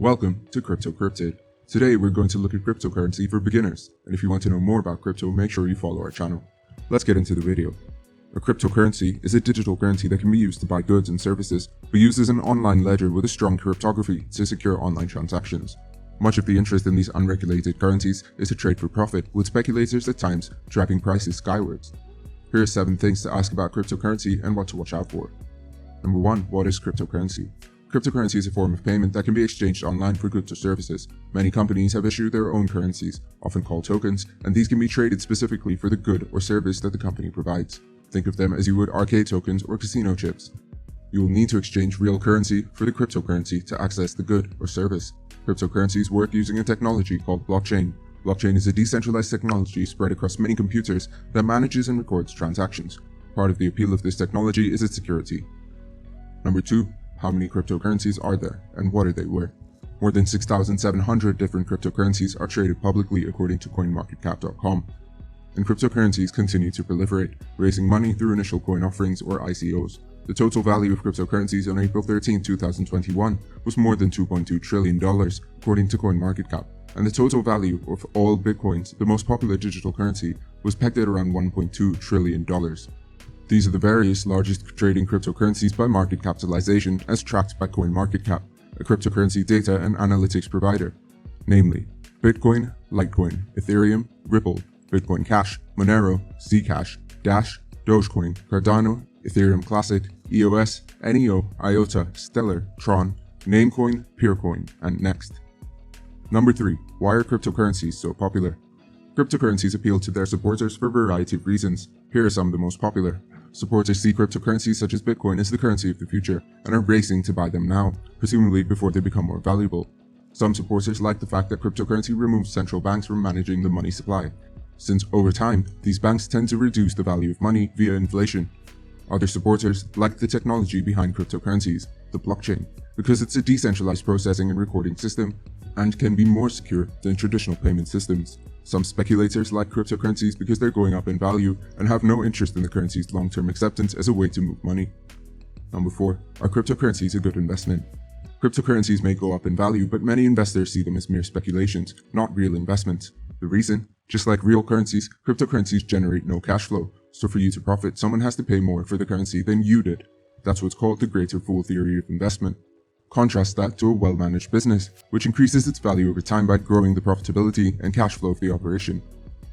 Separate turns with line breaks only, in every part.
Welcome to Crypto Cryptid. Today we're going to look at cryptocurrency for beginners, and if you want to know more about crypto, make sure you follow our channel. Let's get into the video. A cryptocurrency is a digital currency that can be used to buy goods and services, but uses an online ledger with a strong cryptography to secure online transactions. Much of the interest in these unregulated currencies is to trade for profit, with speculators at times driving prices skywards. Here are 7 things to ask about cryptocurrency and what to watch out for. Number 1. What is cryptocurrency? Cryptocurrency is a form of payment that can be exchanged online for goods or services. Many companies have issued their own currencies, often called tokens, and these can be traded specifically for the good or service that the company provides. Think of them as you would arcade tokens or casino chips. You will need to exchange real currency for the cryptocurrency to access the good or service. Cryptocurrencies work using a technology called blockchain. Blockchain is a decentralized technology spread across many computers that manages and records transactions. Part of the appeal of this technology is its security. Number 2. How many cryptocurrencies are there, and what are they worth? More than 6,700 different cryptocurrencies are traded publicly according to coinmarketcap.com. And cryptocurrencies continue to proliferate, raising money through initial coin offerings or ICOs. The total value of cryptocurrencies on April 13, 2021 was more than $2.2 trillion, according to CoinMarketCap. And the total value of all Bitcoins, the most popular digital currency, was pegged at around $1.2 trillion. These are the various largest trading cryptocurrencies by market capitalization as tracked by CoinMarketCap, a cryptocurrency data and analytics provider. Namely, Bitcoin, Litecoin, Ethereum, Ripple, Bitcoin Cash, Monero, Zcash, Dash, Dogecoin, Cardano, Ethereum Classic, EOS, NEO, IOTA, Stellar, Tron, Namecoin, Peercoin, and Next. Number 3. Why are cryptocurrencies so popular? Cryptocurrencies appeal to their supporters for a variety of reasons. Here are some of the most popular. Supporters see cryptocurrencies such as Bitcoin as the currency of the future and are racing to buy them now, presumably before they become more valuable. Some supporters like the fact that cryptocurrency removes central banks from managing the money supply, since over time, these banks tend to reduce the value of money via inflation. Other supporters like the technology behind cryptocurrencies, the blockchain, because it's a decentralized processing and recording system and can be more secure than traditional payment systems. Some speculators like cryptocurrencies because they're going up in value and have no interest in the currency's long-term acceptance as a way to move money. Number 4. Are cryptocurrencies a good investment? Cryptocurrencies may go up in value, but many investors see them as mere speculations, not real investments. The reason? Just like real currencies, cryptocurrencies generate no cash flow, so for you to profit, someone has to pay more for the currency than you did. That's what's called the greater fool theory of investment. Contrast that to a well-managed business, which increases its value over time by growing the profitability and cash flow of the operation.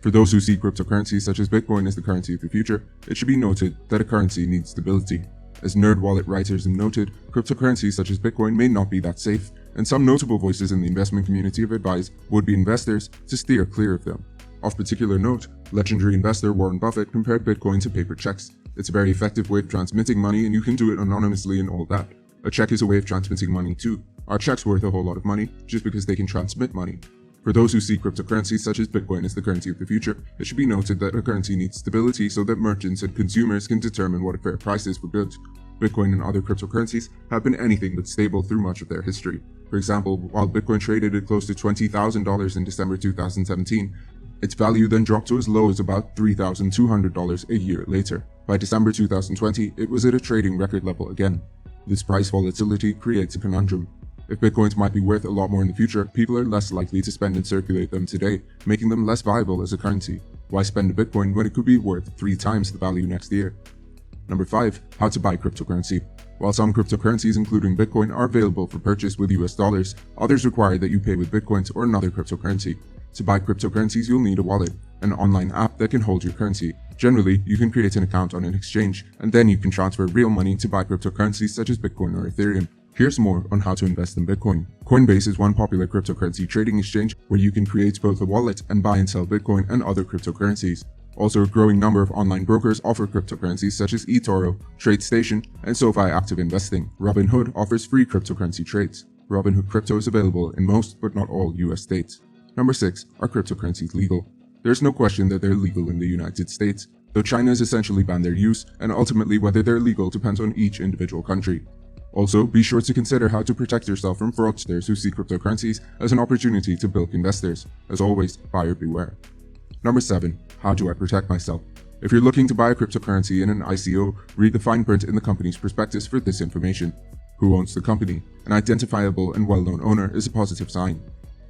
For those who see cryptocurrencies such as Bitcoin as the currency of the future, it should be noted that a currency needs stability. As NerdWallet writers have noted, cryptocurrencies such as Bitcoin may not be that safe, and some notable voices in the investment community have advised would-be investors to steer clear of them. Of particular note, legendary investor Warren Buffett compared Bitcoin to paper checks. It's a very effective way of transmitting money, and you can do it anonymously and all that. A check is a way of transmitting money too. Are checks worth a whole lot of money just because they can transmit money? For those who see cryptocurrencies such as Bitcoin as the currency of the future, it should be noted that a currency needs stability so that merchants and consumers can determine what a fair price is for goods. Bitcoin and other cryptocurrencies have been anything but stable through much of their history. For example, while Bitcoin traded at close to $20,000 in December 2017, its value then dropped to as low as about $3,200 a year later. By December 2020, it was at a trading record level again. This price volatility creates a conundrum. If Bitcoins might be worth a lot more in the future, people are less likely to spend and circulate them today, making them less viable as a currency. Why spend a Bitcoin when it could be worth 3 times the value next year? Number 5. How to buy cryptocurrency. While some cryptocurrencies, including Bitcoin, are available for purchase with US dollars, others require that you pay with Bitcoins or another cryptocurrency. To buy cryptocurrencies, you'll need a wallet, an online app that can hold your currency. Generally, you can create an account on an exchange, and then you can transfer real money to buy cryptocurrencies such as Bitcoin or Ethereum. Here's more on how to invest in Bitcoin. Coinbase is one popular cryptocurrency trading exchange where you can create both a wallet and buy and sell Bitcoin and other cryptocurrencies. Also, a growing number of online brokers offer cryptocurrencies such as eToro, TradeStation, and SoFi Active Investing. Robinhood offers free cryptocurrency trades. Robinhood crypto is available in most but not all US states. Number 6. Are cryptocurrencies legal? There's no question that they're legal in the United States, though China has essentially banned their use, and ultimately whether they're legal depends on each individual country. Also, be sure to consider how to protect yourself from fraudsters who see cryptocurrencies as an opportunity to bilk investors. As always, buyer beware. Number 7. How do I protect myself? If you're looking to buy a cryptocurrency in an ICO, read the fine print in the company's prospectus for this information. Who owns the company? An identifiable and well-known owner is a positive sign.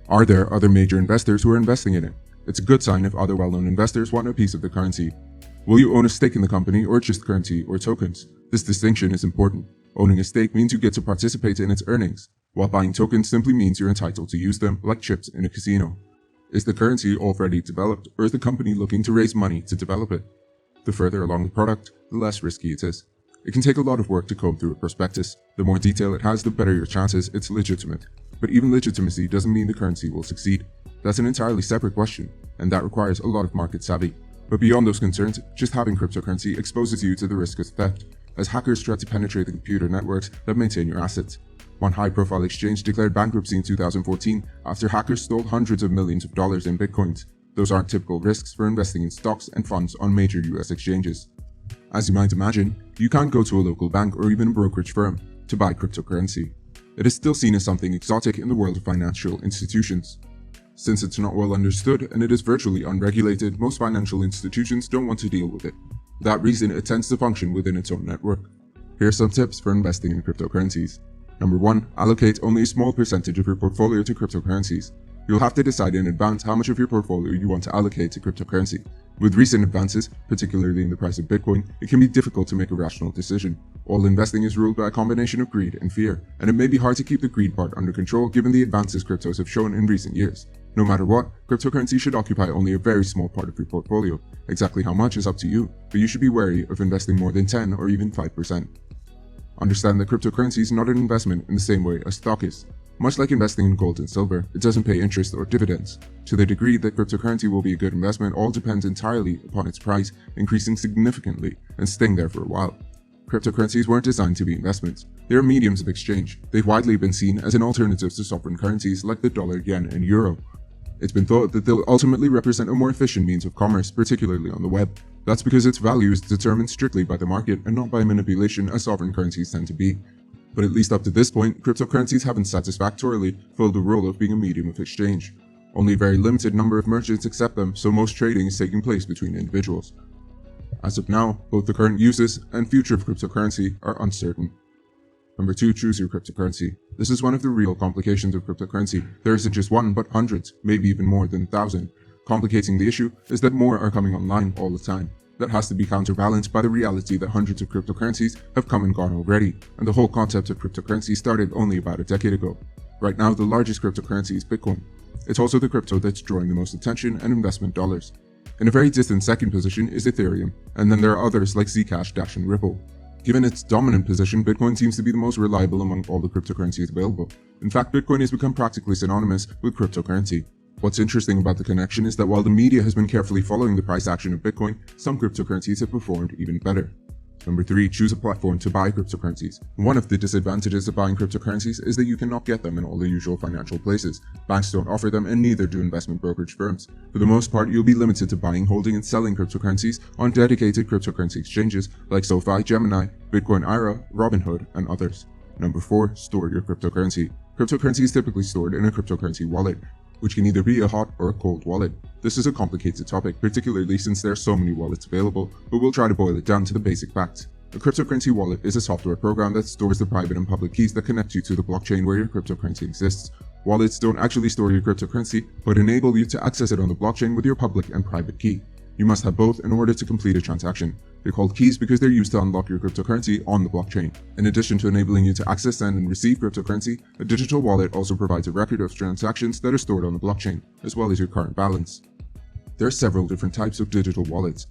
Are there other major investors who are investing in it? It's a good sign if other well-known investors want a piece of the currency. Will you own a stake in the company or just currency or tokens? This distinction is important. Owning a stake means you get to participate in its earnings, while buying tokens simply means you're entitled to use them like chips in a casino. Is the currency already developed, or is the company looking to raise money to develop it? The further along the product, the less risky it is. It can take a lot of work to comb through a prospectus. The more detail it has, the better your chances it's legitimate. But even legitimacy doesn't mean the currency will succeed. That's an entirely separate question, and that requires a lot of market savvy. But beyond those concerns, just having cryptocurrency exposes you to the risk of theft, as hackers try to penetrate the computer networks that maintain your assets. One high-profile exchange declared bankruptcy in 2014 after hackers stole hundreds of millions of dollars in bitcoins. Those aren't typical risks for investing in stocks and funds on major US exchanges. As you might imagine, you can't go to a local bank or even a brokerage firm to buy cryptocurrency. It is still seen as something exotic in the world of financial institutions. Since it's not well understood and it is virtually unregulated, most financial institutions don't want to deal with it. For that reason, it tends to function within its own network. Here are some tips for investing in cryptocurrencies. Number 1. Allocate only a small percentage of your portfolio to cryptocurrencies. You'll have to decide in advance how much of your portfolio you want to allocate to cryptocurrency. With recent advances, particularly in the price of Bitcoin, it can be difficult to make a rational decision. All investing is ruled by a combination of greed and fear, and it may be hard to keep the greed part under control given the advances cryptos have shown in recent years. No matter what, cryptocurrency should occupy only a very small part of your portfolio. Exactly how much is up to you, but you should be wary of investing more than 10 or even 5%. Understand that cryptocurrency is not an investment in the same way as stock is. Much like investing in gold and silver, it doesn't pay interest or dividends. To the degree that cryptocurrency will be a good investment all depends entirely upon its price increasing significantly and staying there for a while. Cryptocurrencies weren't designed to be investments. They are mediums of exchange. They've widely been seen as an alternative to sovereign currencies like the dollar, yen, and euro. It's been thought that they'll ultimately represent a more efficient means of commerce, particularly on the web. That's because its value is determined strictly by the market and not by manipulation as sovereign currencies tend to be. But at least up to this point, cryptocurrencies haven't satisfactorily filled the role of being a medium of exchange. Only a very limited number of merchants accept them, so most trading is taking place between individuals. As of now, both the current uses and future of cryptocurrency are uncertain. Number 2. Choose your cryptocurrency. This is one of the real complications of cryptocurrency. There isn't just one, but hundreds, maybe even more than 1,000. Complicating the issue is that more are coming online all the time. That has to be counterbalanced by the reality that hundreds of cryptocurrencies have come and gone already, and the whole concept of cryptocurrency started only about a decade ago. Right now, the largest cryptocurrency is Bitcoin. It's also the crypto that's drawing the most attention and investment dollars. In a very distant second position is Ethereum, and then there are others like Zcash, Dash, and Ripple. Given its dominant position, Bitcoin seems to be the most reliable among all the cryptocurrencies available. In fact, Bitcoin has become practically synonymous with cryptocurrency. What's interesting about the connection is that while the media has been carefully following the price action of Bitcoin, some cryptocurrencies have performed even better. Number 3. Choose a platform to buy cryptocurrencies. One of the disadvantages of buying cryptocurrencies is that you cannot get them in all the usual financial places. Banks don't offer them and neither do investment brokerage firms. For the most part, you'll be limited to buying, holding, and selling cryptocurrencies on dedicated cryptocurrency exchanges like SoFi, Gemini, Bitcoin IRA, Robinhood, and others. Number 4. Store your cryptocurrency. Cryptocurrency is typically stored in a cryptocurrency wallet, which can either be a hot or a cold wallet. This is a complicated topic, particularly since there are so many wallets available, but we'll try to boil it down to the basic facts. A cryptocurrency wallet is a software program that stores the private and public keys that connect you to the blockchain where your cryptocurrency exists. Wallets don't actually store your cryptocurrency, but enable you to access it on the blockchain with your public and private key. You must have both in order to complete a transaction. They're called keys because they're used to unlock your cryptocurrency on the blockchain. In addition to enabling you to access, send, and receive cryptocurrency, a digital wallet also provides a record of transactions that are stored on the blockchain, as well as your current balance. There are several different types of digital wallets.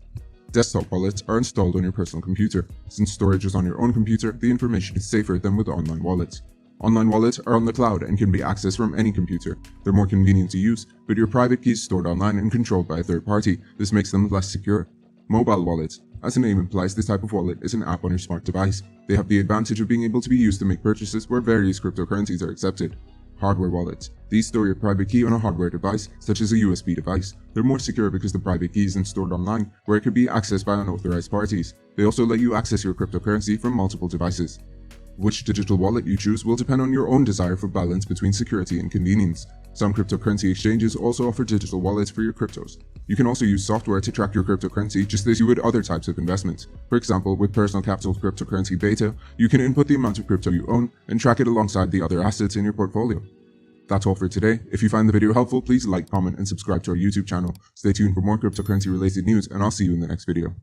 Desktop wallets are installed on your personal computer. Since storage is on your own computer, the information is safer than with online wallets. Online wallets are on the cloud and can be accessed from any computer. They're more convenient to use, but your private key is stored online and controlled by a third party. This makes them less secure. Mobile wallets. As the name implies, this type of wallet is an app on your smart device. They have the advantage of being able to be used to make purchases where various cryptocurrencies are accepted. Hardware wallets. These store your private key on a hardware device, such as a USB device. They're more secure because the private key isn't stored online, where it could be accessed by unauthorized parties. They also let you access your cryptocurrency from multiple devices. Which digital wallet you choose will depend on your own desire for balance between security and convenience. Some cryptocurrency exchanges also offer digital wallets for your cryptos. You can also use software to track your cryptocurrency just as you would other types of investments. For example, with Personal Capital's cryptocurrency beta, you can input the amount of crypto you own and track it alongside the other assets in your portfolio. That's all for today. If you find the video helpful, please like, comment, and subscribe to our YouTube channel. Stay tuned for more cryptocurrency related news, and I'll see you in the next video.